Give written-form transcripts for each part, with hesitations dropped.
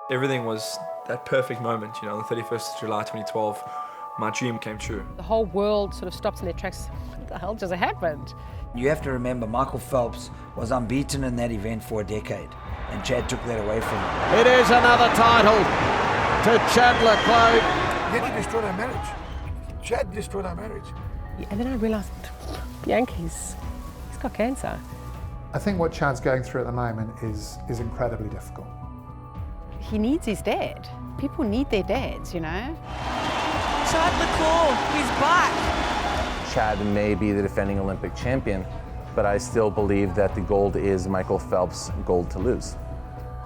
Everything was that perfect moment, you know, the 31st of July 2012, my dream came true. The whole world sort of stopped in their tracks. What the hell just happened? You have to remember, Michael Phelps was unbeaten in that event for a decade, and Chad took that away from him. It is another title to Chandler Clos. Yet he destroyed our marriage. Chad destroyed our marriage. Yeah, and then I realised, Yankees, he's got cancer. I think what Chad's going through at the moment is incredibly difficult. He needs his dad. People need their dads, you know? Chad the Claw, he's back. Chad may be the defending Olympic champion, but I still believe that the gold is Michael Phelps' gold to lose.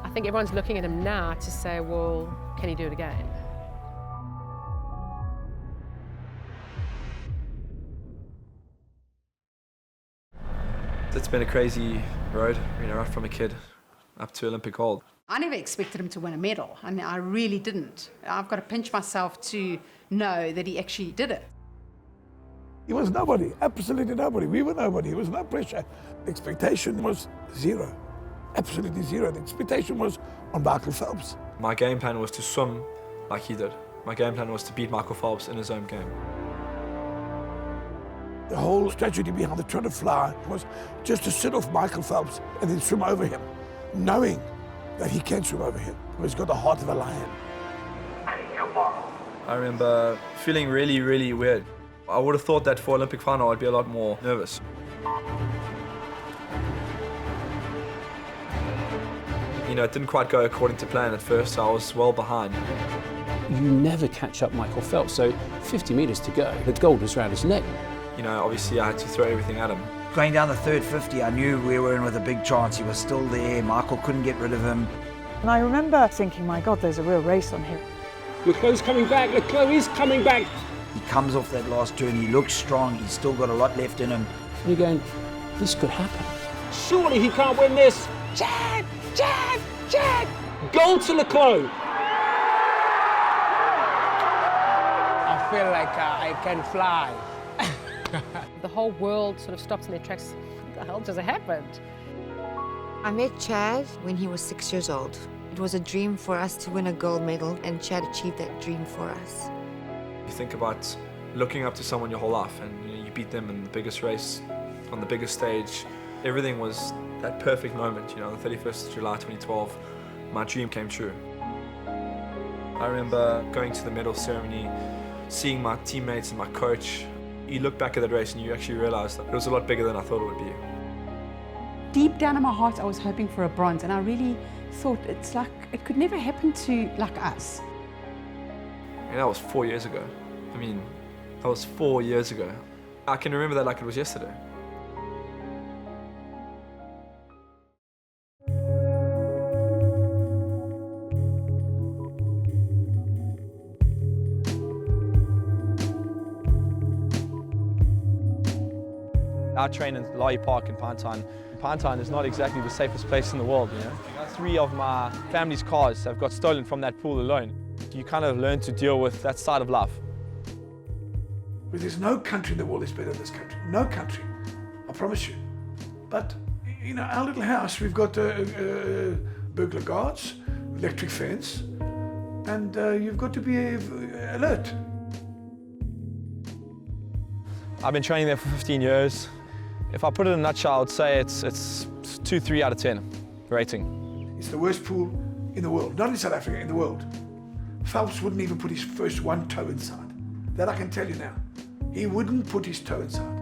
I think everyone's looking at him now to say, well, can he do it again? It's been a crazy road, you know, right from a kid up to Olympic gold. I never expected him to win a medal. I mean, I really didn't. I've got to pinch myself to know that he actually did it. He was nobody, absolutely nobody. We were nobody. There was no pressure. The expectation was zero, absolutely zero. The expectation was on Michael Phelps. My game plan was to swim like he did. My game plan was to beat Michael Phelps in his own game. The whole strategy behind the trying to fly was just to sit off Michael Phelps and then swim over him, knowing that he can swim over him. He's got the heart of a lion. I remember feeling really, really weird. I would have thought that for Olympic final I'd be a lot more nervous. You know, it didn't quite go according to plan at first, so I was well behind. You never catch up Michael Phelps, so 50 metres to go, the gold was around his neck. You know, obviously I had to throw everything at him. Going down the third 50, I knew we were in with a big chance. He was still there. Michael couldn't get rid of him. And I remember thinking, my God, there's a real race on here. Leclerc's coming back, Leclerc is coming back. He comes off that last turn. He looks strong. He's still got a lot left in him. And you're going, this could happen. Surely he can't win this. Chad! Chad! Chad! Gold to Leclerc! I feel like I can fly. The whole world sort of stopped in their tracks. What the hell just happened? I met Chad when he was 6 years old. It was a dream for us to win a gold medal, and Chad achieved that dream for us. You think about looking up to someone your whole life, and you know, you beat them in the biggest race, on the biggest stage. Everything was that perfect moment, you know, the 31st of July 2012, my dream came true. I remember going to the medal ceremony, seeing my teammates and my coach. You look back at that race and you actually realize that it was a lot bigger than I thought it would be. Deep down in my heart, I was hoping for a bronze, and I really thought it's like it could never happen to like us. And that was 4 years ago. I mean, that was 4 years ago. I can remember that like it was yesterday. I train in Lai Park in Pinetine. Pinetine is not exactly the safest place in the world, you know. 3 of my family's cars have got stolen from that pool alone. You kind of learn to deal with that side of life. But there's no country in the world that's better than this country. No country, I promise you. But, you know, our little house, we've got burglar guards, electric fence, and you've got to be alert. I've been training there for 15 years. If I put it in a nutshell, I would say it's 2, 3 out of 10 rating. It's the worst pool in the world, not in South Africa, in the world. Phelps wouldn't even put his first one toe inside. That I can tell you now. He wouldn't put his toe inside.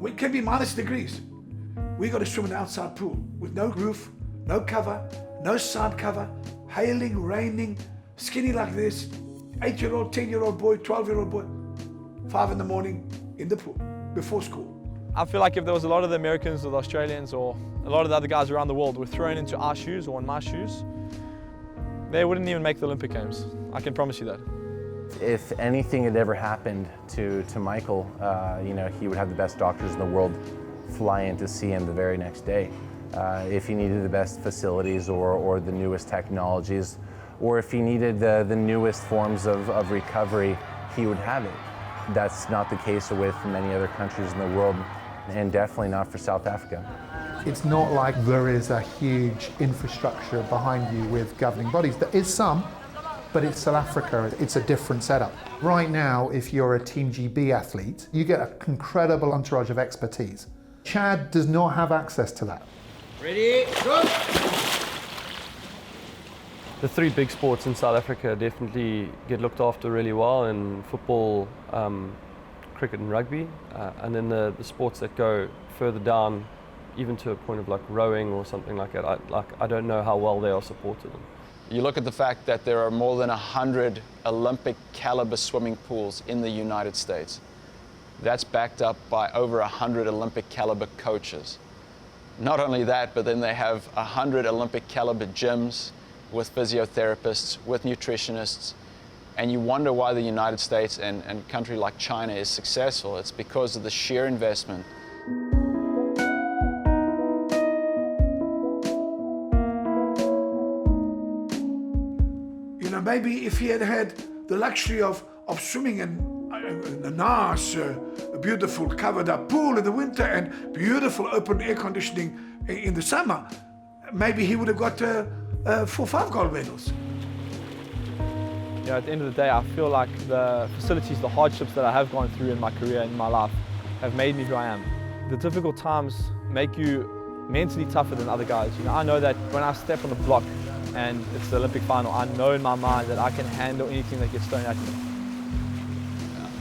It can be minus degrees. We got to swim in an outside pool with no roof, no cover, no side cover, hailing, raining, skinny like this, 8-year-old, 10-year-old boy, 12-year-old boy, 5 in the morning in the pool before school. I feel like if there was a lot of the Americans or the Australians or a lot of the other guys around the world were thrown into our shoes or in my shoes, they wouldn't even make the Olympic Games. I can promise you that. If anything had ever happened to Michael, you know, he would have the best doctors in the world fly in to see him the very next day. If he needed the best facilities or the newest technologies, or if he needed the newest forms of recovery, he would have it. That's not the case with many other countries in the world, and definitely not for South Africa. It's not like there is a huge infrastructure behind you with governing bodies. There is some, but it's South Africa, it's a different setup. Right now, if you're a Team GB athlete, you get an incredible entourage of expertise. Chad does not have access to that. Ready, go! The three big sports in South Africa definitely get looked after really well, in football, cricket and rugby, and then the sports that go further down, even to a point of like rowing or something like that, I don't know how well they are supported. You look at the fact that there are more than 100 Olympic caliber swimming pools in the United States. That's backed up by over 100 Olympic caliber coaches. Not only that, but then they have 100 Olympic caliber gyms with physiotherapists, with nutritionists, and you wonder why the United States and a country like China is successful. It's because of the sheer investment. You know, maybe if he had had the luxury of swimming in a nice, beautiful covered up pool in the winter and beautiful open air conditioning in the summer, maybe he would have got 4 or 5 gold medals. Yeah, at the end of the day, I feel like the facilities, the hardships that I have gone through in my career, in my life, have made me who I am. The difficult times make you mentally tougher than other guys. You know, I know that when I step on the block and it's the Olympic final, I know in my mind that I can handle anything that gets thrown at me.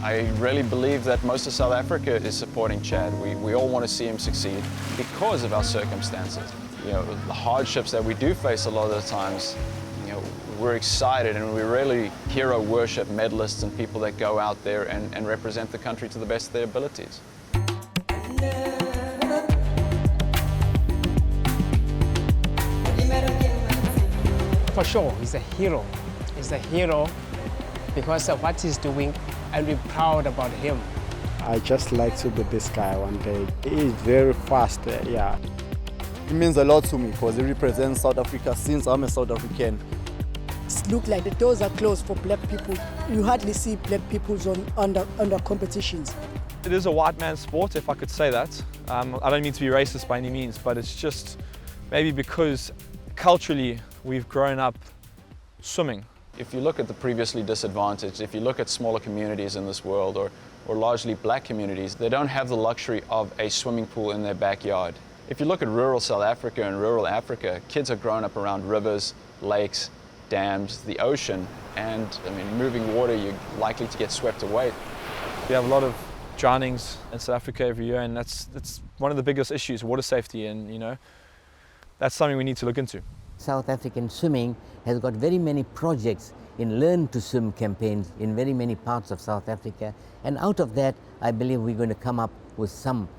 I really believe that most of South Africa is supporting Chad. We all want to see him succeed because of our circumstances. You know, the hardships that we do face a lot of the times, you know, we're excited and we really hero worship medalists and people that go out there and represent the country to the best of their abilities. For sure, he's a hero. He's a hero because of what he's doing, and we're proud about him. I just like to be this guy one day. He is very fast, yeah. It means a lot to me because he represents South Africa since I'm a South African. It looks like the doors are closed for black people. You hardly see black people under competitions. It is a white man's sport, if I could say that. I don't mean to be racist by any means, but it's just maybe because culturally we've grown up swimming. If you look at the previously disadvantaged, if you look at smaller communities in this world or largely black communities, they don't have the luxury of a swimming pool in their backyard. If you look at rural South Africa and rural Africa, kids are growing up around rivers, lakes, dams, the ocean, and I mean, moving water, you're likely to get swept away. We have a lot of drownings in South Africa every year, and that's one of the biggest issues, water safety, and you know, that's something we need to look into. South African swimming has got very many projects in Learn to Swim campaigns in very many parts of South Africa, and out of that I believe we're going to come up with some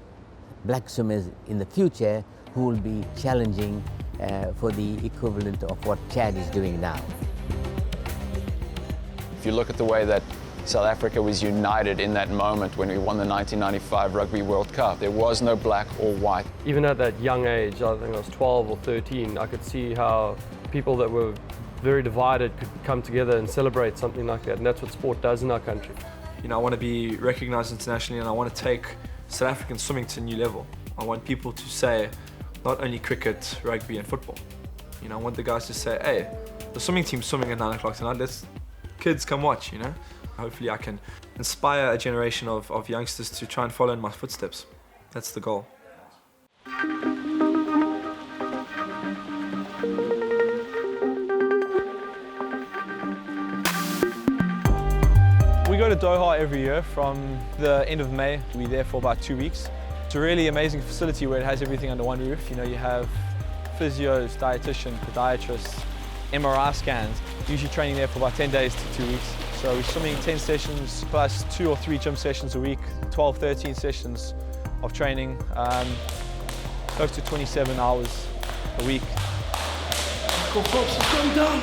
black swimmers in the future who will be challenging for the equivalent of what Chad is doing now. If you look at the way that South Africa was united in that moment when we won the 1995 Rugby World Cup, there was no black or white. Even at that young age, I think I was 12 or 13, I could see how people that were very divided could come together and celebrate something like that, and that's what sport does in our country. You know, I want to be recognized internationally, and I want to take South African swimming to a new level. I want people to say, not only cricket, rugby and football. You know, I want the guys to say, hey, the swimming team's swimming at 9 o'clock tonight, let's kids come watch, you know. Hopefully I can inspire a generation of youngsters to try and follow in my footsteps. That's the goal. We go to Doha every year from the end of May. We're there for about 2 weeks. It's a really amazing facility where it has everything under one roof. You know, you have physios, dietitian, podiatrists, MRI scans. Usually training there for about 10 days to 2 weeks. So we're swimming 10 sessions plus 2 or 3 gym sessions a week, 12, 13 sessions of training, close to 27 hours a week. Michael Phelps is going down.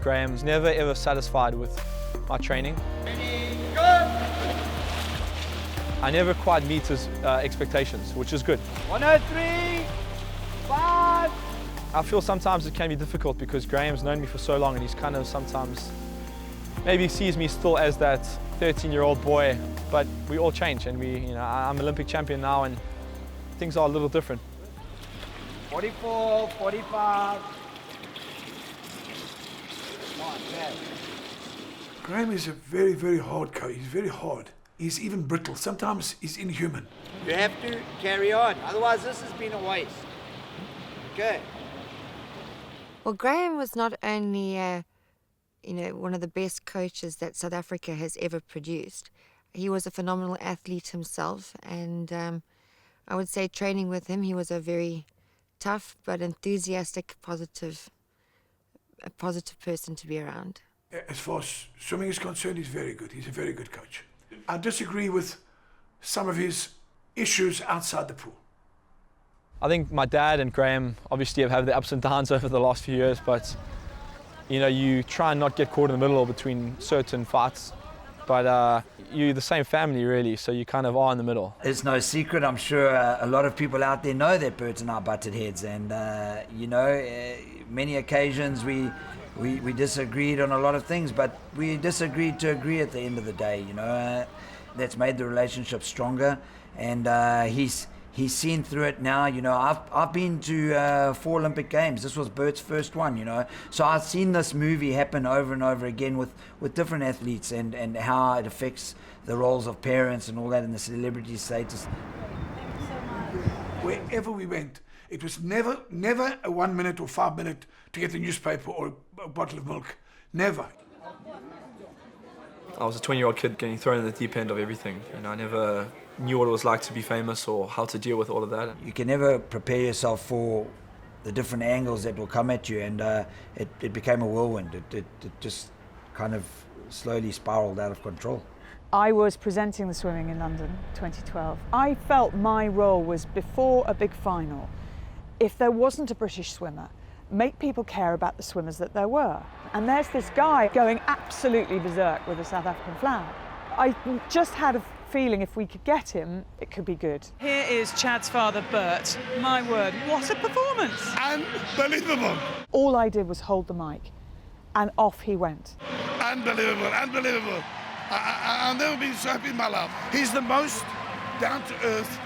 Graham's never ever satisfied with my training. I never quite meet his expectations, which is good. 103, 5. I feel sometimes it can be difficult because Graham's known me for so long and he's kind of sometimes maybe sees me still as that 13-year-old boy, but we all change and I'm Olympic champion now, and things are a little different. 44, 45. Come on, Chad. Graham is a very, very hard coach. He's very hard. He's even brittle. Sometimes he's inhuman. You have to carry on, otherwise this has been a waste. Okay. Well, Graham was not only, one of the best coaches that South Africa has ever produced. He was a phenomenal athlete himself, and I would say training with him, he was a very tough but enthusiastic, a positive person to be around. As far as swimming is concerned, he's very good. He's a very good coach. I disagree with some of his issues outside the pool. I think my dad and Graham obviously have had the ups and downs over the last few years, but you try and not get caught in the middle between certain fights. But you're the same family, really, so you kind of are in the middle. It's no secret. I'm sure a lot of people out there know that Bert and I butted heads, and many occasions we disagreed on a lot of things, but we disagreed to agree at the end of the day. That's made the relationship stronger, and he's seen through it now. I've been to 4 Olympic Games. This was Bert's first one, So I've seen this movie happen over and over again with different athletes and how it affects the roles of parents and all that and the celebrity status. Wherever we went, it was never a 1 minute or 5 minute to get the newspaper or a bottle of milk. Never. I was a 20-year-old kid getting thrown in the deep end of everything. I never knew what it was like to be famous or how to deal with all of that. You can never prepare yourself for the different angles that will come at you, and it became a whirlwind. It just kind of slowly spiraled out of control. I was presenting the swimming in London 2012. I felt my role was, before a big final, if there wasn't a British swimmer, make people care about the swimmers that there were. And there's this guy going absolutely berserk with the South African flag. I just had a feeling if we could get him, it could be good. Here is Chad's father, Bert. My word, what a performance! Unbelievable! All I did was hold the mic, and off he went. Unbelievable, unbelievable. I've never been so happy in my life. He's the most down-to-earth,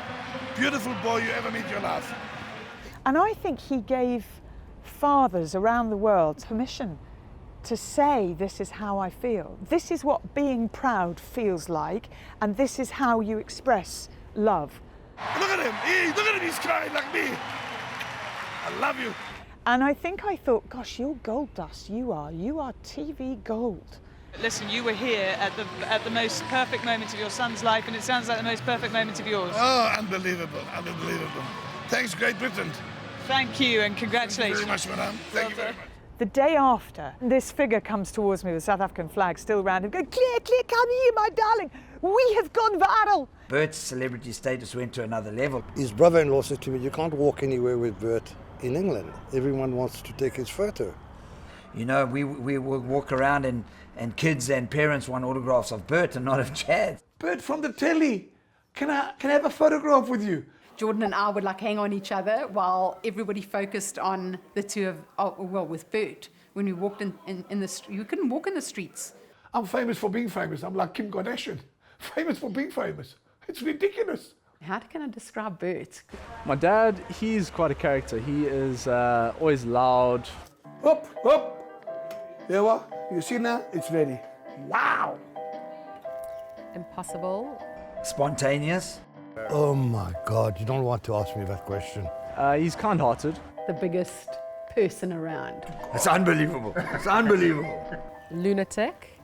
beautiful boy you ever meet in your life. And I think he gave fathers around the world permission to say, this is how I feel. This is what being proud feels like, and this is how you express love. Look at him, look at him, he's crying like me. I love you. And I thought, gosh, you're gold dust, you are TV gold. Listen, you were here at the most perfect moment of your son's life, and it sounds like the most perfect moment of yours. Oh, unbelievable, unbelievable. Thanks, Great Britain. Thank you, and congratulations. Thank you very much, madam. Thank you very much. The day after, this figure comes towards me with the South African flag still around him, going, Claire, come here, my darling. We have gone viral. Bert's celebrity status went to another level. His brother-in-law said to me, you can't walk anywhere with Bert in England. Everyone wants to take his photo. We will walk around and kids and parents want autographs of Bert and not of Chad. Bert from the telly, can I have a photograph with you? Jordan and I would hang on each other while everybody focused on the two with Bert. When we walked in the street, you couldn't walk in the streets. I'm famous for being famous. I'm like Kim Kardashian, famous for being famous. It's ridiculous. How can I describe Bert? My dad, he's quite a character. He is always loud. Up. There what? You see now? It's ready. Wow. Impossible. Spontaneous. Oh my God, you don't want to ask me that question. He's kind-hearted. The biggest person around. It's unbelievable. It's unbelievable. Lunatic,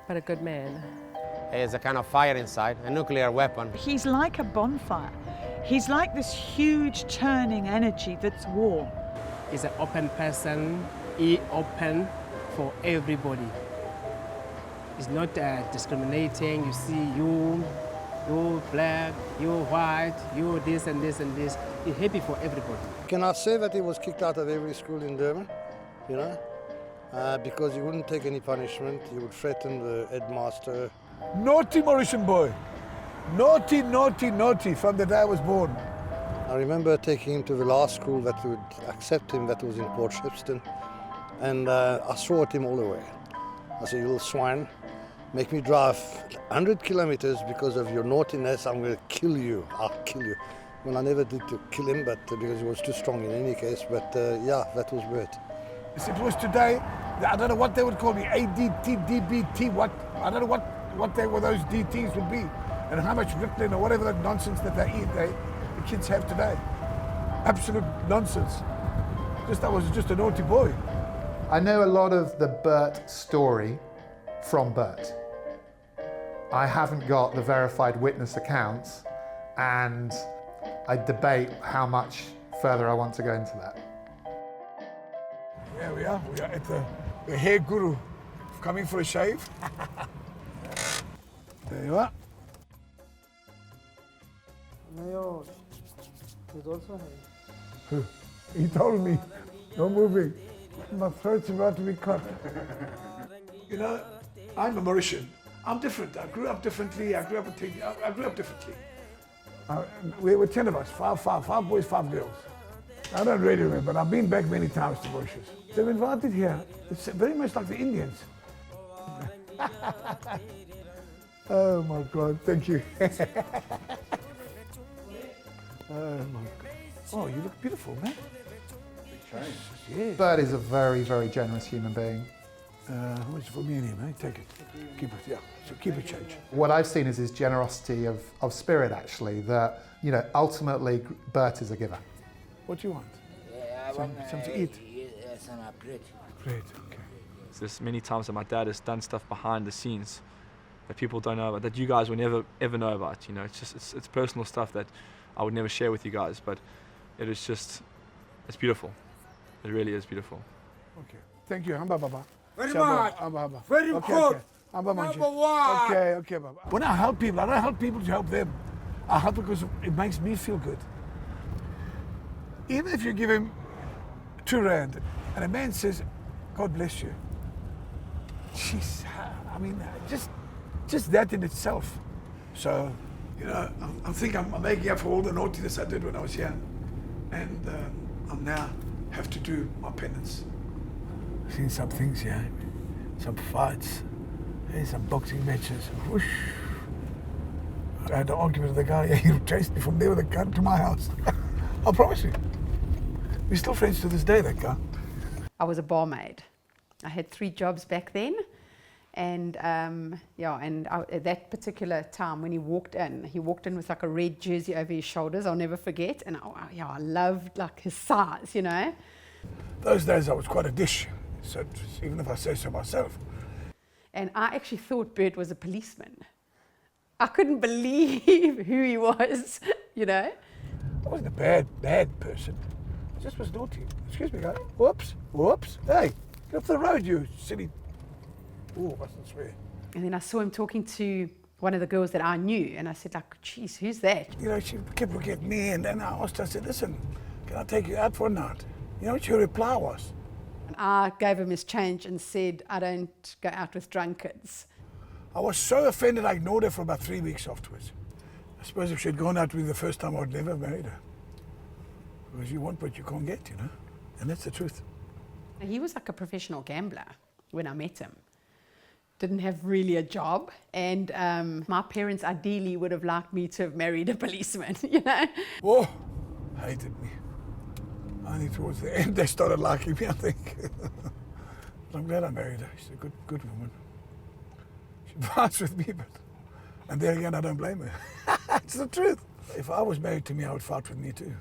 but a good man. He has a kind of fire inside, a nuclear weapon. He's like a bonfire. He's like this huge turning energy that's warm. He's an open person. He open for everybody. He's not discriminating. You see you black, you white, you this and this and this. He's happy for everybody. Can I say that he was kicked out of every school in Durban? Because he wouldn't take any punishment. He would threaten the headmaster. Naughty Mauritian boy. Naughty, naughty, naughty from the day I was born. I remember taking him to the last school that would accept him, that was in Port Shepstone. And I swore at him all the way. I said, you little swine, make me drive 100 kilometers because of your naughtiness, I'm going to kill you. I'll kill you. Well, I never did to kill him, but because he was too strong in any case. But yeah, that was Bert. If it was today, I don't know what they would call me, ADT, DBT, what, I don't know what those DTs would be, and how much Ritalin or whatever that nonsense that they eat, the kids have today. Absolute nonsense. I was just a naughty boy. I know a lot of the Bert story from Bert. I haven't got the verified witness accounts, and I debate how much further I want to go into that. There we are at the hair guru, coming for a shave. There you are. No, he's also Who? He told me, no moving. My throat's about to be cut. You know, I'm a Mauritian. I'm different. I grew up differently. I grew up differently. We were 10 of us, five boys, 5 girls. I don't really remember, but I've been back many times to Mauritius. They've invited here. It's very much like the Indians. Oh my God, thank you. Oh my God. Oh, you look beautiful, man. Yes. Bert is a very, very generous human being. How much for me and him, eh? Take it. Keep it, yeah. So keep it change. What I've seen is his generosity of spirit, actually, that, you know, ultimately Bert is a giver. What do you want? Yeah, something to eat? Some bread. Bread, okay. There's many times that my dad has done stuff behind the scenes that people don't know about, that you guys will never ever know about. You know, it's personal stuff that I would never share with you guys, but it is just, it's beautiful. It really is beautiful. Okay. Thank you. Amba baba. Very much. Amba. Very okay, good. Okay. Amba manji. Number one. Okay, baba. When I help people, I don't help people to help them. I help because it makes me feel good. Even if you give him R2 and a man says, God bless you. Jeez, I mean, just that in itself. So, you know, I think I'm making up for all the naughtiness I did when I was young. And I now have to do my penance. I've seen some things here, some fights, some boxing matches. Whoosh. I had an argument with the guy, he chased me from there with a gun to my house. I promise you. We're still friends to this day, that guy. I was a barmaid. I had 3 jobs back then. And at that particular time when he walked in with like a red jersey over his shoulders, I'll never forget. And I loved like his size, you know. Those days I was quite a dish, so even if I say so myself. And I actually thought Bert was a policeman. I couldn't believe who he was, you know. I wasn't a bad person. I just was naughty. Excuse me, guy. Whoops. Hey, get off the road, you silly. Oh, I mustn't swear. And then I saw him talking to one of the girls that I knew, and I said, like, geez, who's that? You know, she kept looking at me, and then I asked her, I said, listen, can I take you out for a night? You know what her reply was? And I gave him his change and said, I don't go out with drunkards. I was so offended I ignored her for about 3 weeks afterwards. I suppose if she had gone out with me the first time, I would never have married her. Because you want what you can't get, you know? And that's the truth. He was like a professional gambler when I met him. Didn't have really a job, and my parents ideally would have liked me to have married a policeman, you know? Whoa, hated me. Only towards the end they started liking me, I think. I'm glad I married her. She's a good woman. She fights with me, but... And there again, I don't blame her. It's the truth. If I was married to me, I would fight with me too.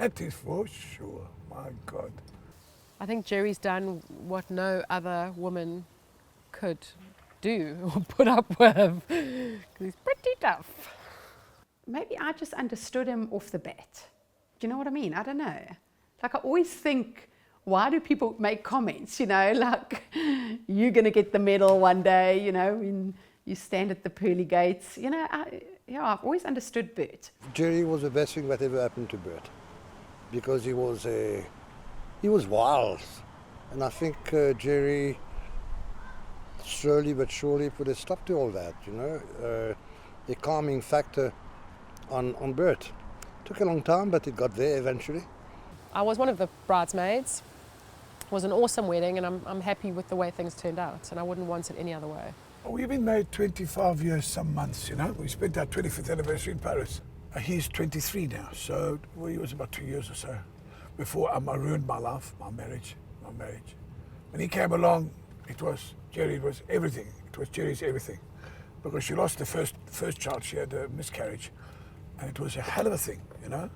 That is for sure. My God. I think Jerry's done what no other woman could do or put up with. He's pretty tough. Maybe I just understood him off the bat. Do you know what I mean? I don't know. Like I always think, why do people make comments, you know, like you're going to get the medal one day, you know, when you stand at the pearly gates. You know, I've always understood Bert. Jerry was the best thing that ever happened to Bert because he was wild. And I think Jerry slowly but surely put a stop to all that, you know, a calming factor on Bert. Took a long time, but it got there eventually. I was one of the bridesmaids. It was an awesome wedding, and I'm happy with the way things turned out, and I wouldn't want it any other way. We've been married 25 years, some months, you know. We spent our 25th anniversary in Paris. He's 23 now, so well, he was about 2 years or so before I ruined my life, my marriage. When he came along, Jerry was everything. It was Jerry's everything, because she lost the first child. She had a miscarriage, and it was a hell of a thing, you know.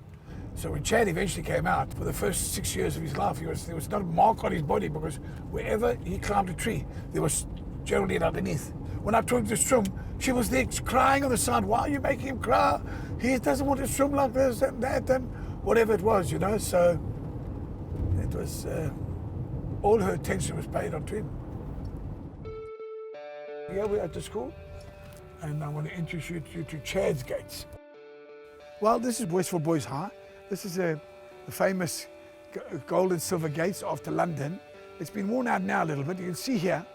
So when Chad eventually came out, for the first 6 years of his life, there was not a mark on his body, because wherever he climbed a tree, there was Geraldine underneath. When I took him to swim, she was there crying on the side. Why are you making him cry? He doesn't want to swim like this and that and whatever it was, you know. So it was, all her attention was paid onto him. Yeah, we're at the school, and I want to introduce you to Chad's gates. Well, this is Westfield Boys High. This is the famous gold and silver gates after London. It's been worn out now a little bit. You can see here,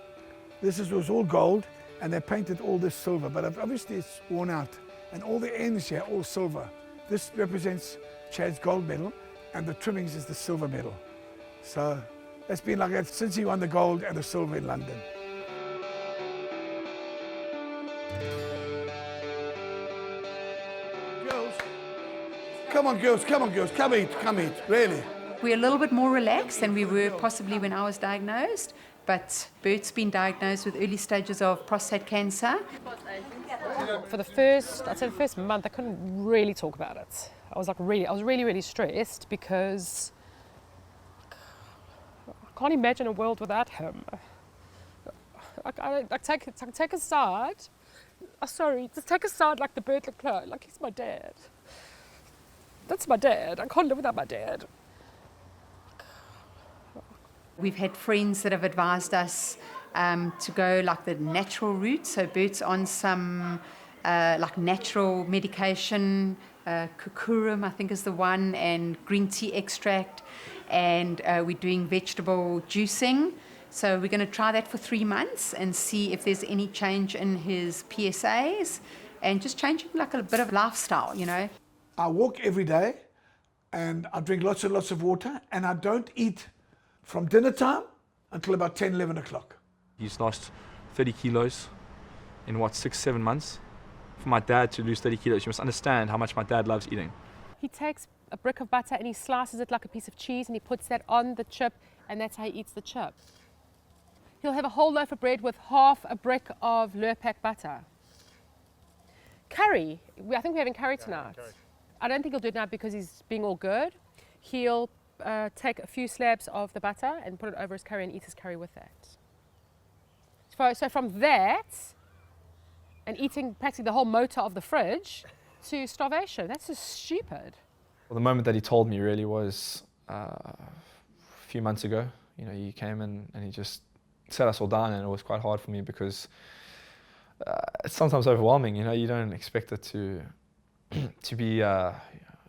was all gold, and they painted all this silver, but obviously it's worn out. And all the ends here, all silver. This represents Chad's gold medal, and the trimmings is the silver medal. So it's been like that since he won the gold and the silver in London. Girls, come on girls, come eat, really. We're a little bit more relaxed than we were possibly when I was diagnosed, but Bert's been diagnosed with early stages of prostate cancer. For the first month, I couldn't really talk about it. I was really stressed because I can't imagine a world without him. I take a side. Just take a side like the Bert and Clos, like he's my dad. That's my dad. I can't live without my dad. We've had friends that have advised us to go like the natural route. So Bert's on some like natural medication, kukurum I think is the one, and green tea extract, and we're doing vegetable juicing. So we're going to try that for 3 months and see if there's any change in his PSAs, and just changing like a bit of lifestyle, you know. I walk every day, and I drink lots and lots of water, and I don't eat from dinner time until about 10, 11 o'clock. He's lost 30 kilos in 6-7 months. For my dad to lose 30 kilos, you must understand how much my dad loves eating. He takes a brick of butter and he slices it like a piece of cheese, and he puts that on the chip, and that's how he eats the chip. He'll have a whole loaf of bread with half a brick of Lurpak butter. Curry, I think we're having curry tonight. Curry. I don't think he'll do it now because he's being all good. He'll take a few slabs of the butter and put it over his curry and eat his curry with that. So from that, and eating practically the whole motor of the fridge, to starvation, that's just stupid. Well, the moment that he told me really was a few months ago. You know, he came in and he just sat us all down, and it was quite hard for me because it's sometimes overwhelming. You know, you don't expect it to be,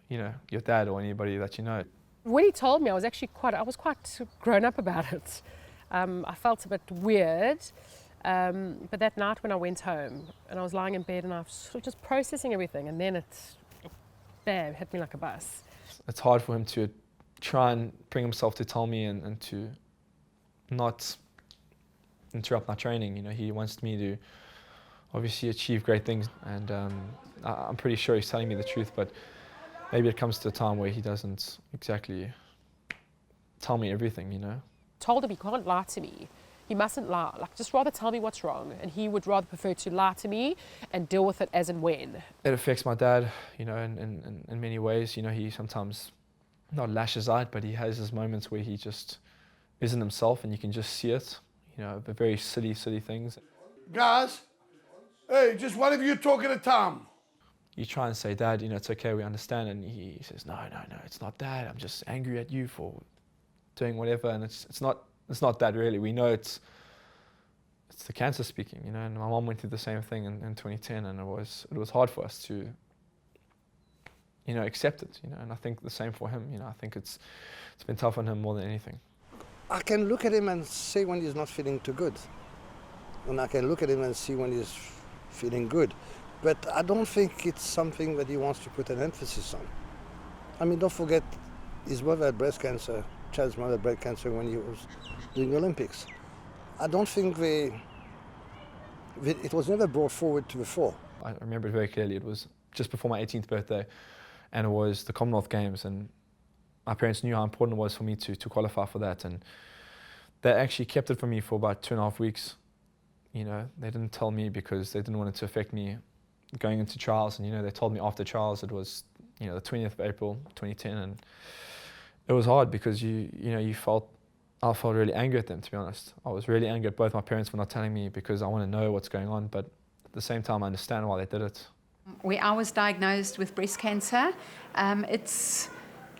you know, your dad or anybody that you know. When he told me, I was quite grown up about it. I felt a bit weird, but that night when I went home and I was lying in bed and I was sort of just processing everything, and then bam, hit me like a bus. It's hard for him to try and bring himself to tell me and to not interrupt my training. You know, he wants me to obviously achieve great things, and I'm pretty sure he's telling me the truth, but maybe it comes to a time where he doesn't exactly tell me everything, you know. Told him he can't lie to me. He mustn't lie. Like, just rather tell me what's wrong, and he would rather prefer to lie to me and deal with it as and when. It affects my dad, you know, in many ways. You know, he sometimes not lashes out, but he has his moments where he just isn't himself, and you can just see it. You know, the very silly things. Guys, hey, just one of you talk at a time. You try and say, Dad, you know, it's okay, we understand, and he says, no, it's not that. I'm just angry at you for doing whatever, and it's not that really. We know it's the cancer speaking, you know. And my mom went through the same thing in 2010, and it was hard for us to, you know, accept it, you know. And I think the same for him, you know. I think it's been tough on him more than anything. I can look at him and say when he's not feeling too good, and I can look at him and see when he's feeling good. But I don't think it's something that he wants to put an emphasis on. I mean, don't forget, his mother had breast cancer, Chad's mother had breast cancer when he was doing the Olympics. I don't think it was never brought forward to the fore. I remember it very clearly. It was just before my 18th birthday, and it was the Commonwealth Games, and my parents knew how important it was for me to qualify for that, and they actually kept it from me for about 2.5 weeks. You know, they didn't tell me because they didn't want it to affect me going into trials, and you know, they told me after trials. It was, you know, the 20th of April 2010, and it was hard because I felt really angry at them, to be honest. I was really angry at both my parents for not telling me because I want to know what's going on, but at the same time I understand why they did it. Where I was diagnosed with breast cancer, it's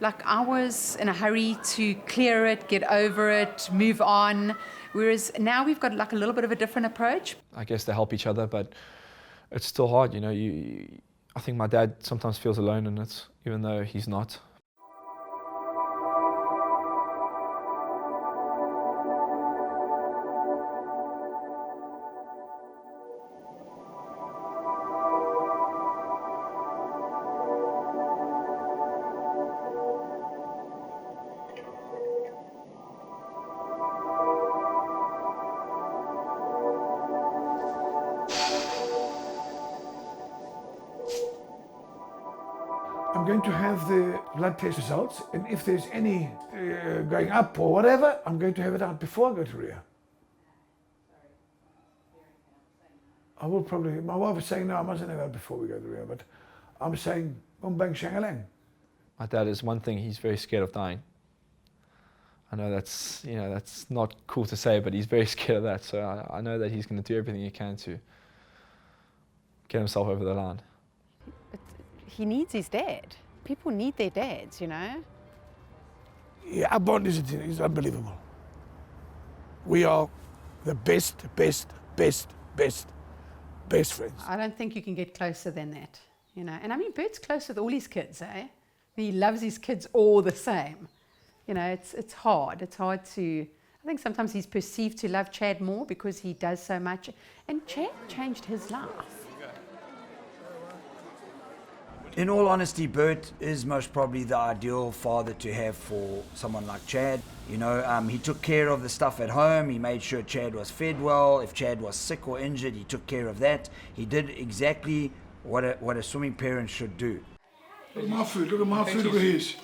like I was in a hurry to clear it, get over it, move on, whereas now we've got like a little bit of a different approach. I guess they help each other, but it's still hard, you know. I think my dad sometimes feels alone in it, even though he's not. I'm going to have the blood test results, and if there's any going up or whatever, I'm going to have it out before I go to Rio. I will probably, my wife is saying no, I mustn't have it before we go to Rio, but I'm saying boom bang shangalang. My dad is one thing, he's very scared of dying. I know that's, you know, that's not cool to say, but he's very scared of that, so I know that he's going to do everything he can to get himself over the line. He needs his dad. People need their dads, you know. Yeah, our bond is unbelievable. We are the best friends. I don't think you can get closer than that, you know. And I mean, Bert's close with all his kids, eh? He loves his kids all the same. You know, it's hard. It's hard to, I think sometimes he's perceived to love Chad more because he does so much. And Chad changed his life. In all honesty, Bert is most probably the ideal father to have for someone like Chad. You know, he took care of the stuff at home. He made sure Chad was fed well. If Chad was sick or injured, he took care of that. He did exactly what a swimming parent should do. Look at my food, look at my food, look at his.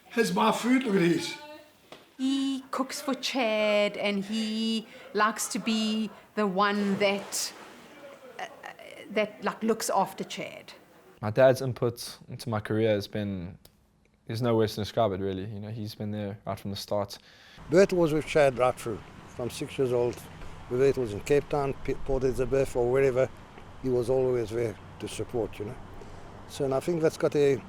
Here's my food, look at his. He cooks for Chad, and he likes to be the one that like looks after Chad. My dad's input into my career has been, there's no words to describe it really. You know, he's been there right from the start. Bert was with Chad right through, from 6 years old, whether it was in Cape Town, Port Elizabeth or wherever, he was always there to support, you know. So, and I think that's got it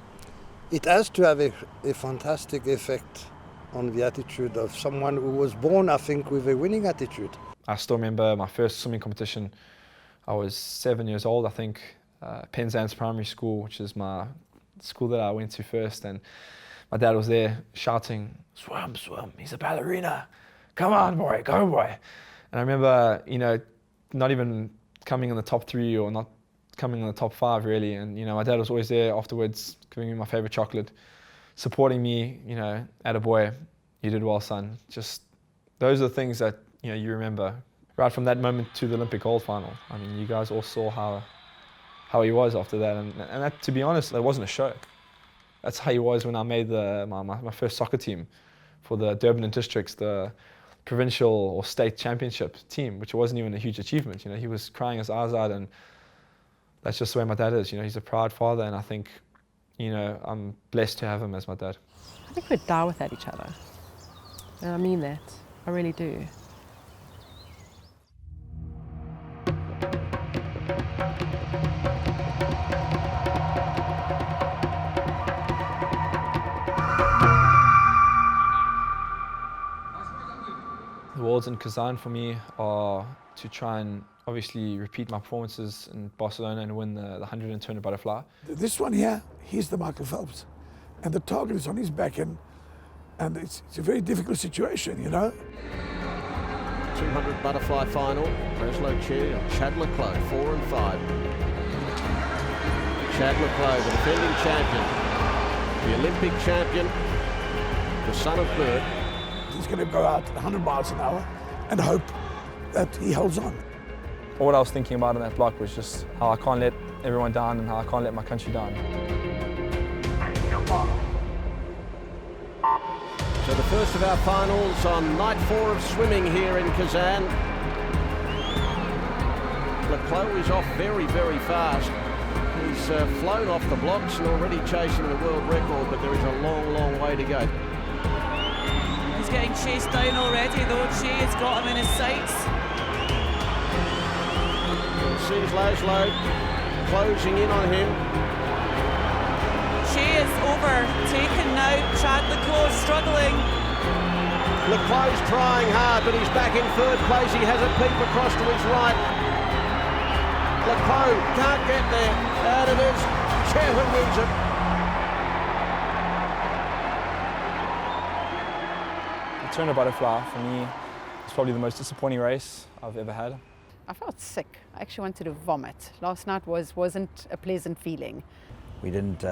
has to have a fantastic effect on the attitude of someone who was born, I think, with a winning attitude. I still remember my first swimming competition. I was 7 years old, I think. Penzance Primary School, which is my school that I went to first, and my dad was there shouting, "Swim, swim, he's a ballerina. Come on, boy, go, boy." And I remember, you know, not even coming in the top 3 or not coming in the top 5 really, and you know, my dad was always there afterwards, giving me my favorite chocolate, supporting me, you know, atta boy, you did well, son. Just, those are the things that, you know, you remember. Right from that moment to the Olympic gold final. I mean, you guys all saw how he was after that, and that, to be honest, that wasn't a show. That's how he was when I made my first soccer team for the Durban Districts, the provincial or state championship team, which wasn't even a huge achievement. You know, he was crying his eyes out, and that's just the way my dad is. You know, he's a proud father, and I think, you know, I'm blessed to have him as my dad. I think we'd die without each other, and I mean that. I really do. The Worlds in Kazan for me are to try and obviously repeat my performances in Barcelona and win the 100 and 200 butterfly. This one here, he's the Michael Phelps, and the target is on his back, and it's a very difficult situation, you know. 200 butterfly final, Breslow Chi and Chad Clos, 4 and 5. Chad Clos, the defending champion, the Olympic champion, the son of Bert. He's going to go out 100 miles an hour and hope that he holds on. All I was thinking about in that block was just how I can't let everyone down and how I can't let my country down. So the first of our finals on night 4 of swimming here in Kazan. Clos is off very, very fast. He's flown off the blocks and already chasing the world record, but there is a long, long way to go. He's getting chased down already though. Che has got him in his sights. Sees Laszlo closing in on him. Che is overtaken now. Chad Clos struggling. Clos trying hard, but he's back in 3rd place. He has a peep across to his right. Clos can't get there. Out it is. Che who wins it. The Turner Butterfly, for me, is probably the most disappointing race I've ever had. I felt sick. I actually wanted to vomit. Last night wasn't a pleasant feeling. We didn't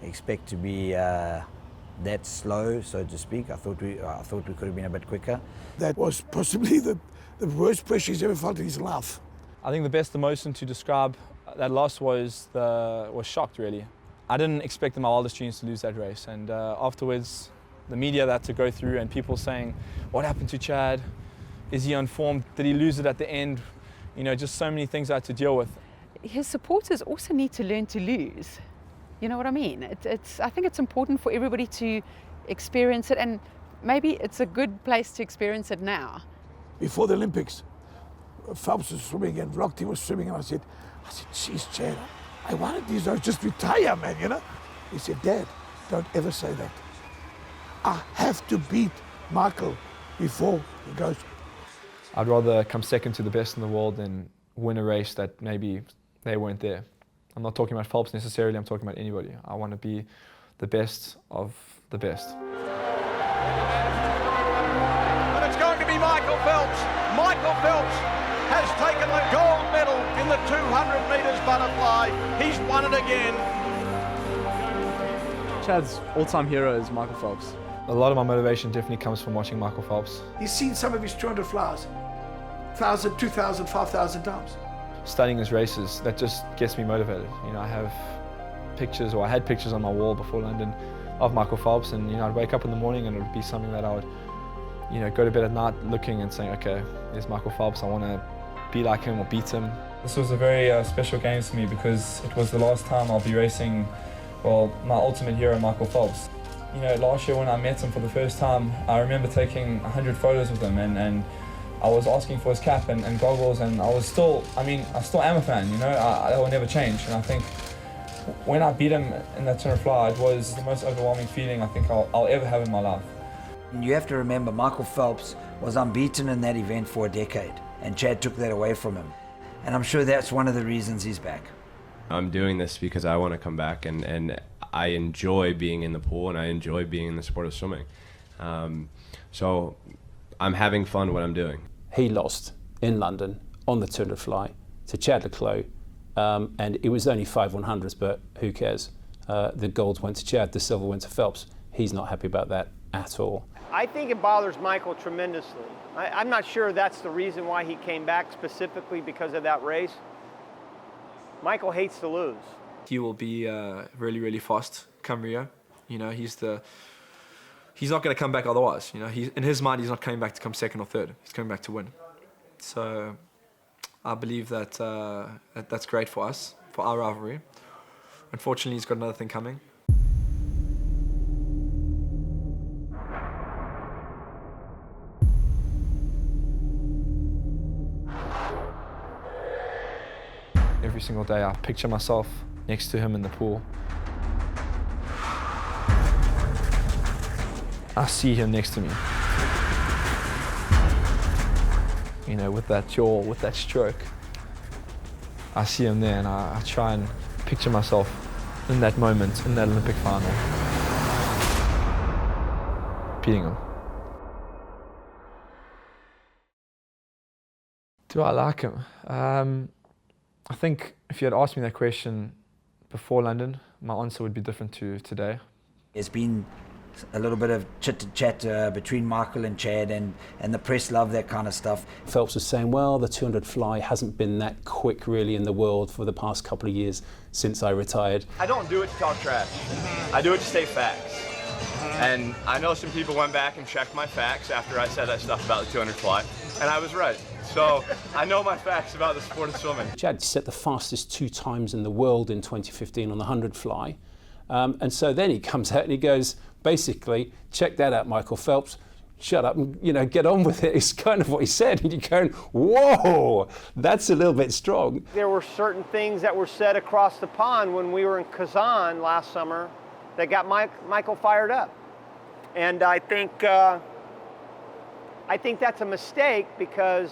expect to be that slow, so to speak. I thought we could have been a bit quicker. That was possibly the worst pressure he's ever felt in his life. I think the best emotion to describe that loss was shocked, really. I didn't expect in my wildest dreams to lose that race, and afterwards, the media that to go through and people saying, "What happened to Chad? Is he unformed? Did he lose it at the end?" You know, just so many things I had to deal with. His supporters also need to learn to lose. You know what I mean? I think it's important for everybody to experience it, and maybe it's a good place to experience it now. Before the Olympics, Phelps was swimming and Rockty was swimming, and I said, "Geez, Chad, I wanted these guys just retire, man, you know?" He said, "Dad, don't ever say that. I have to beat Michael before he goes." I'd rather come second to the best in the world than win a race that maybe they weren't there. I'm not talking about Phelps necessarily, I'm talking about anybody. I want to be the best of the best. And it's going to be Michael Phelps. Michael Phelps has taken the gold medal in the 200 metres butterfly. He's won it again. Chad's all-time hero is Michael Phelps. A lot of my motivation definitely comes from watching Michael Phelps. He's seen some of his 200 flyers, 1,000, 2,000, 5,000 times. Studying his races, that just gets me motivated. You know, I have pictures, or I had pictures on my wall before London of Michael Phelps, and you know, I'd wake up in the morning and it would be something that I would, you know, go to bed at night looking and saying, okay, there's Michael Phelps, I want to be like him or beat him. This was a very special game for me because it was the last time I'll be racing, well, my ultimate hero, Michael Phelps. You know, last year when I met him for the first time, I remember taking 100 photos with him, and I was asking for his cap and goggles, and I still am a fan, you know, that will never change. And I think when I beat him in that turn fly, it was the most overwhelming feeling I think I'll ever have in my life. You have to remember, Michael Phelps was unbeaten in that event for a decade, and Chad took that away from him. And I'm sure that's one of the reasons he's back. I'm doing this because I want to come back, and I enjoy being in the pool, and I enjoy being in the sport of swimming. So I'm having fun what I'm doing. He lost in London on the turn fly to Chad Clos, and it was only 5 100s, but who cares? The gold went to Chad, the silver went to Phelps. He's not happy about that at all. I think it bothers Michael tremendously. I'm not sure that's the reason why he came back specifically because of that race. Michael hates to lose. He will be really, really fast come Rio. You know, he's not going to come back otherwise. You know, in his mind, he's not coming back to come second or third. He's coming back to win. So I believe that that's great for us, for our rivalry. Unfortunately, he's got another thing coming. Every single day, I picture myself next to him in the pool. I see him next to me. You know, with that jaw, with that stroke. I see him there, and I try and picture myself in that moment, in that Olympic final, beating him. Do I like him? I think if you had asked me that question before London, my answer would be different to today. There's been a little bit of chit-chat between Michael and Chad, and the press love that kind of stuff. Phelps was saying, well, the 200 fly hasn't been that quick really in the world for the past couple of years since I retired. I don't do it to talk trash. I do it to state facts. And I know some people went back and checked my facts after I said that stuff about the 200 fly, and I was right. So I know my facts about the sport of swimming. Chad set the fastest 2 times in the world in 2015 on the 100 fly. And so then he comes out and he goes, basically, check that out, Michael Phelps. Shut up and, get on with it. It's kind of what he said. And you're going, whoa, that's a little bit strong. There were certain things that were said across the pond when we were in Kazan last summer that got Michael fired up. And I think that's a mistake because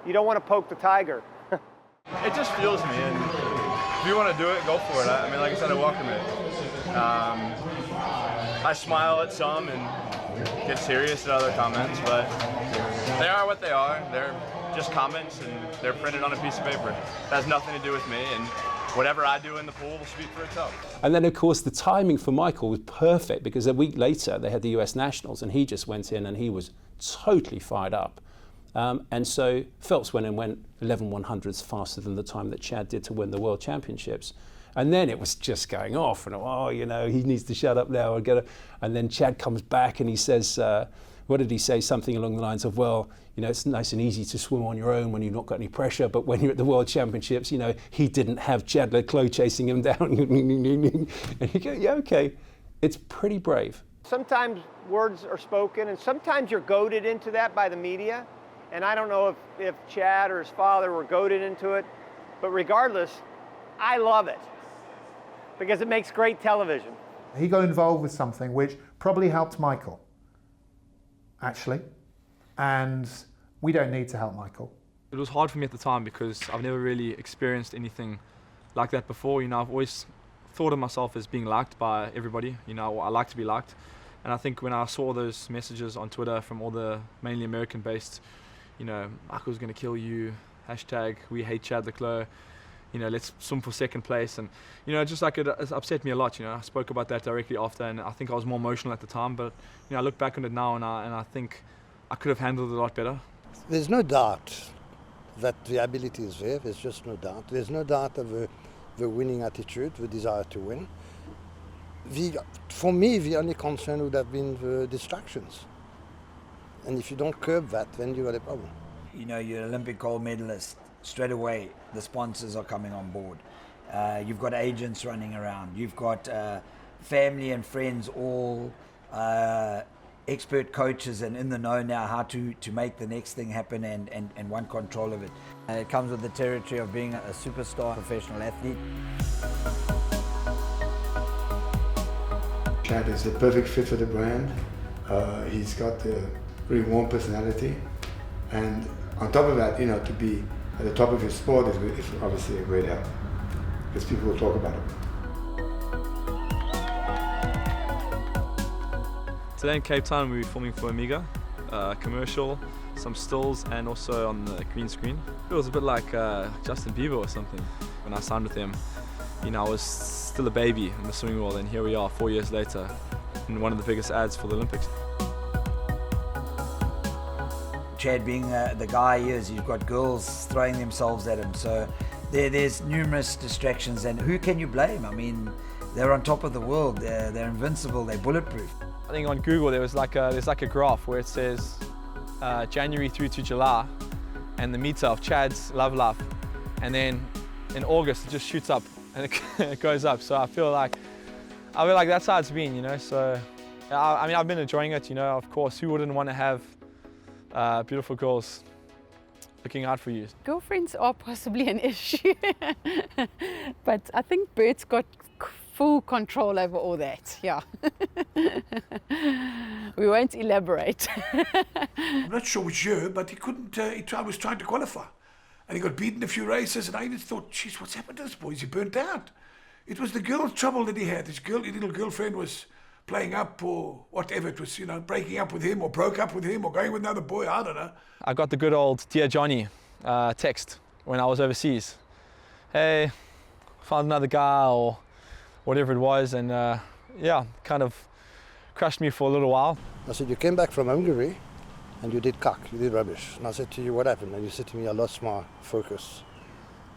you don't want to poke the tiger. It just fuels me, and if you want to do it, go for it. I mean, like I said, I welcome it. I smile at some and get serious at other comments, but they are what they are. They're just comments, and they're printed on a piece of paper. That has nothing to do with me, and whatever I do in the pool will speak for itself. And then, of course, the timing for Michael was perfect because a week later they had the US Nationals and he just went in and he was totally fired up. And so Phelps went 11/100ths faster than the time that Chad did to win the World Championships. And then it was just going off and, he needs to shut up now. And then Chad comes back and he says, what did he say? Something along the lines of, it's nice and easy to swim on your own when you've not got any pressure, but when you're at the World Championships, he didn't have Chad and Clos chasing him down. And you go, yeah, okay, it's pretty brave. Sometimes words are spoken, and sometimes you're goaded into that by the media. And I don't know if Chad or his father were goaded into it, but regardless, I love it because it makes great television. He got involved with something which probably helped Michael, actually, and we don't need to help Michael. It was hard for me at the time because I've never really experienced anything like that before. I've always thought of myself as being liked by everybody. I like to be liked. And I think when I saw those messages on Twitter from all the mainly American-based, Michael's going to kill you, hashtag we hate Chad the Clos, let's swim for second place. And, just like it upset me a lot. I spoke about that directly after, and I think I was more emotional at the time. But, I look back on it now and I think I could have handled it a lot better. There's no doubt that the ability is there. There's just no doubt. There's no doubt of the winning attitude, the desire to win. For me, the only concern would have been the distractions. And if you don't curb that, then you got a problem. You're an Olympic gold medalist. Straight away, the sponsors are coming on board. You've got agents running around. You've got family and friends, all expert coaches and in the know now how to make the next thing happen and want control of it. It comes with the territory of being a superstar professional athlete. Chad is the perfect fit for the brand. He's got a very warm personality, and on top of that, to be at the top of his sport is obviously a great help because people will talk about it. Today in Cape Town we were filming for Amiga, commercial, some stills, and also on the green screen. It was a bit like Justin Bieber or something. When I signed with him, I was still a baby in the swimming world, and here we are 4 years later in one of the biggest ads for the Olympics. Chad being the guy he is, you've got girls throwing themselves at him, so there's numerous distractions, and who can you blame? I mean, they're on top of the world, they're invincible, they're bulletproof. I think on Google there's like a graph where it says January through to July and the meter of Chad's love life, and then in August it just shoots up and it goes up. So I feel like that's how it's been, So I mean, I've been enjoying it, Of course, who wouldn't want to have beautiful girls looking out for you? Girlfriends are possibly an issue, but I think Bert's got full control over all that, yeah. We won't elaborate. I'm not sure which year, but he couldn't, he was trying to qualify. And he got beaten a few races, and I even thought, geez, what's happened to this boy? Is he burnt out? It was the girl's trouble that he had. His little girlfriend was playing up or whatever it was, breaking up with him or broke up with him or going with another boy, I don't know. I got the good old Dear Johnny text when I was overseas. Hey, found another guy or whatever it was, and kind of crushed me for a little while. I said, you came back from Hungary and you did cock, you did rubbish. And I said to you, what happened? And you said to me, I lost my focus.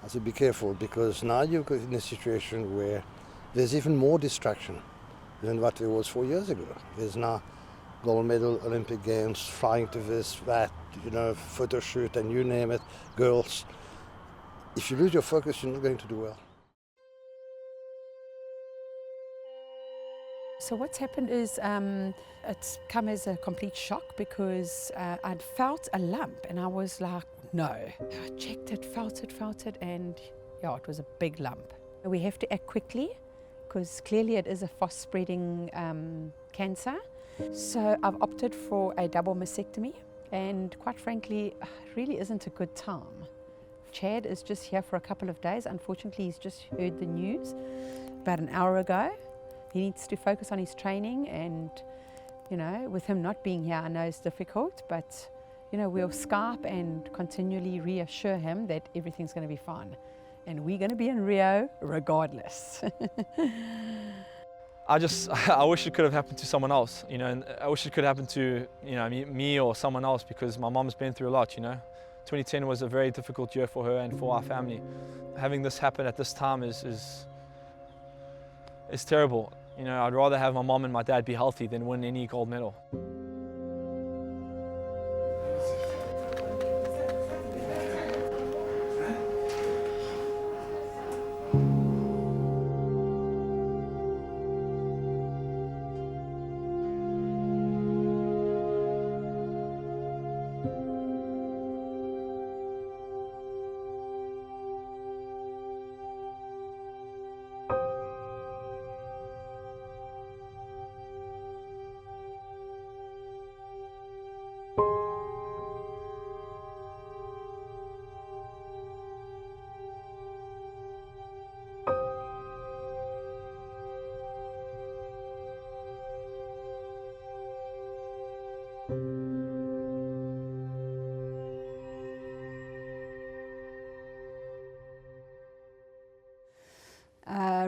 I said, be careful, because now you're in a situation where there's even more distraction than what there was 4 years ago. There's now gold medal, Olympic Games, flying to this, that, you know, photo shoot, and you name it, girls. If you lose your focus, you're not going to do well. So what's happened is it's come as a complete shock, because I'd felt a lump and I was like, no. I checked it, felt it, and yeah, it was a big lump. We have to act quickly, because clearly it is a fast-spreading cancer. So I've opted for a double mastectomy, and quite frankly, it really isn't a good time. Chad is just here for a couple of days. Unfortunately, he's just heard the news about an hour ago. He needs to focus on his training, and, you know, with him not being here, I know it's difficult, but, you know, we'll Skype and continually reassure him that everything's going to be fine. And we're going to be in Rio regardless. I wish it could have happened to someone else, you know, and I wish it could happen to, you know, me or someone else, because my mom's been through a lot, you know. 2010 was a very difficult year for her and for our family. Having this happen at this time is terrible. You know, I'd rather have my mom and my dad be healthy than win any gold medal.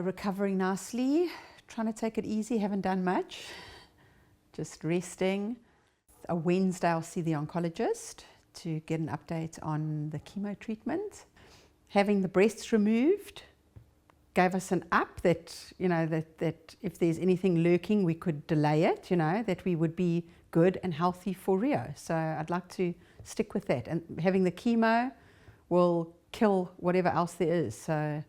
Recovering nicely, trying to take it easy, haven't done much, just resting. A Wednesday I'll see the oncologist to get an update on the chemo treatment. Having the breasts removed gave us an up that, you know, that if there's anything lurking we could delay it, you know, that we would be good and healthy for Rio. So I'd like to stick with that, and having the chemo will kill whatever else there is. So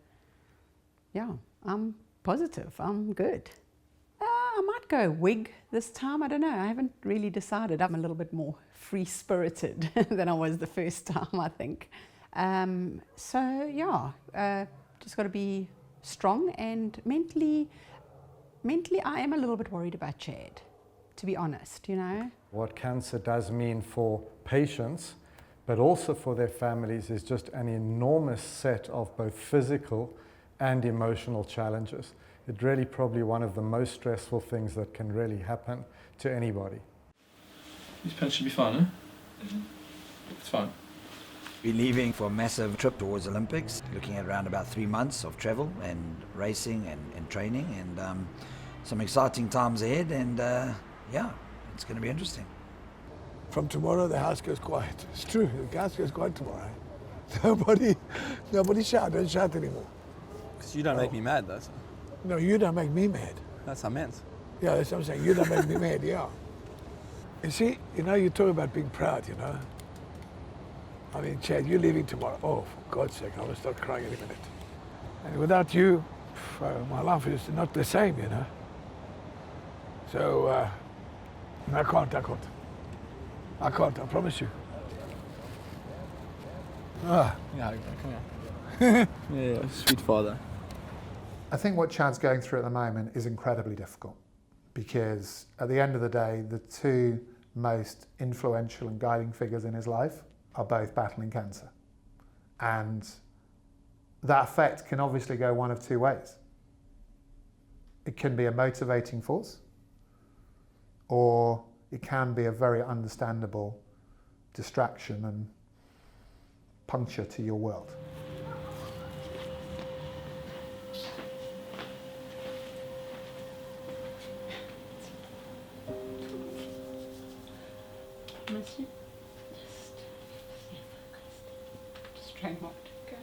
yeah, I'm positive, I'm good. I might go wig this time, I don't know, I haven't really decided. I'm a little bit more free-spirited than I was the first time, I think. So yeah, just got to be strong, and mentally I am a little bit worried about Chad, to be honest, you know. What cancer does mean for patients, but also for their families, is just an enormous set of both physical and emotional challenges. It's really probably one of the most stressful things that can really happen to anybody. This pen should be fine, eh? It's fine. We're leaving for a massive trip towards Olympics, looking at around about 3 months of travel and racing and training, and some exciting times ahead, and yeah, it's going to be interesting. From tomorrow, the house goes quiet. It's true, the house goes quiet tomorrow. Nobody shout, don't shout anymore. Because you don't make me mad, though. So. No, you don't make me mad. That's what I meant. Yeah, that's what I'm saying. You don't make me mad, yeah. You see, you know, you talk about being proud, you know. I mean, Chad, you're leaving tomorrow. Oh, for God's sake, I will start crying in a minute. And without you, my life is not the same, you know. So, I can't, I promise you. Yeah, come here. Yeah, sweet father. I think what Chad's going through at the moment is incredibly difficult, because at the end of the day, the two most influential and guiding figures in his life are both battling cancer. And that effect can obviously go one of two ways. It can be a motivating force, or it can be a very understandable distraction and puncture to your world. Miss you. Just try not to go.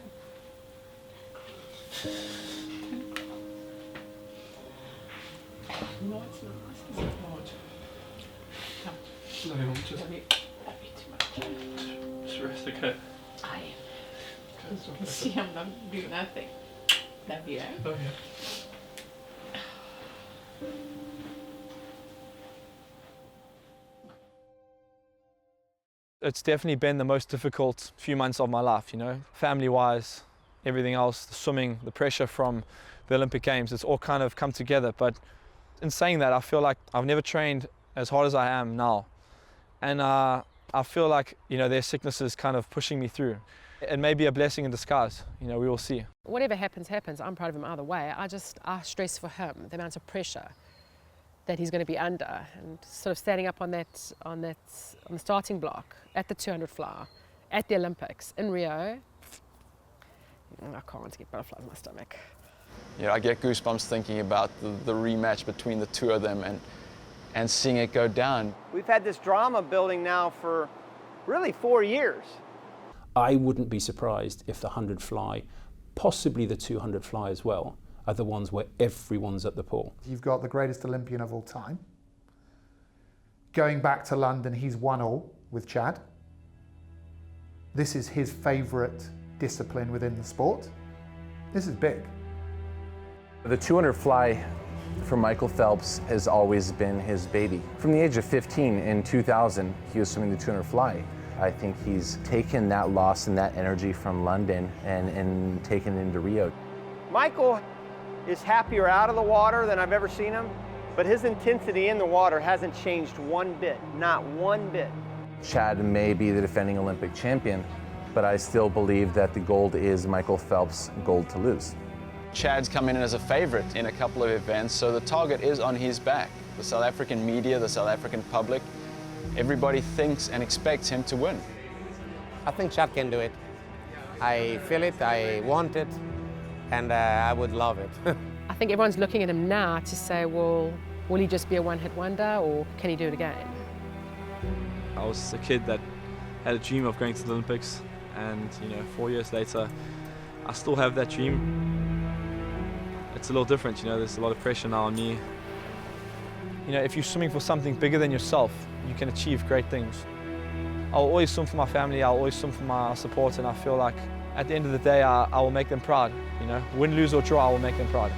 No, it's not. It's not hard. Come. No, just Love you too much. Just rest, okay? I am. You can see I'm not doing nothing. Love you. Love you. It's definitely been the most difficult few months of my life, you know, family-wise, everything else, the swimming, the pressure from the Olympic Games, it's all kind of come together. But in saying that, I feel like I've never trained as hard as I am now. And I feel like, you know, their sickness is kind of pushing me through. It may be a blessing in disguise, you know, we will see. Whatever happens, happens. I'm proud of him either way. I stress for him the amount of pressure that he's going to be under, and sort of standing up on the starting block at the 200 fly, at the Olympics in Rio. I can't get butterflies in my stomach. Yeah, I get goosebumps thinking about the rematch between the two of them and seeing it go down. We've had this drama building now for really 4 years. I wouldn't be surprised if the 100 fly, possibly the 200 fly as well, are the ones where everyone's at the pool. You've got the greatest Olympian of all time. Going back to London, he's won all with Chad. This is his favourite discipline within the sport. This is big. The 200 fly for Michael Phelps has always been his baby. From the age of 15 in 2000, he was swimming the 200 fly. I think he's taken that loss and that energy from London and taken it into Rio. Michael is happier out of the water than I've ever seen him, but his intensity in the water hasn't changed one bit, not one bit. Chad may be the defending Olympic champion, but I still believe that the gold is Michael Phelps' gold to lose. Chad's come in as a favorite in a couple of events, so the target is on his back. The South African media, the South African public, everybody thinks and expects him to win. I think Chad can do it. I feel it, I want it, and I would love it. I think everyone's looking at him now to say, well, will he just be a one-hit wonder, or can he do it again? I was a kid that had a dream of going to the Olympics, and 4 years later, I still have that dream. It's a little different, there's a lot of pressure now on me. If you're swimming for something bigger than yourself, you can achieve great things. I'll always swim for my family, I'll always swim for my support, and I feel like at the end of the day, I will make them proud. Win, lose or draw, I will make them proud.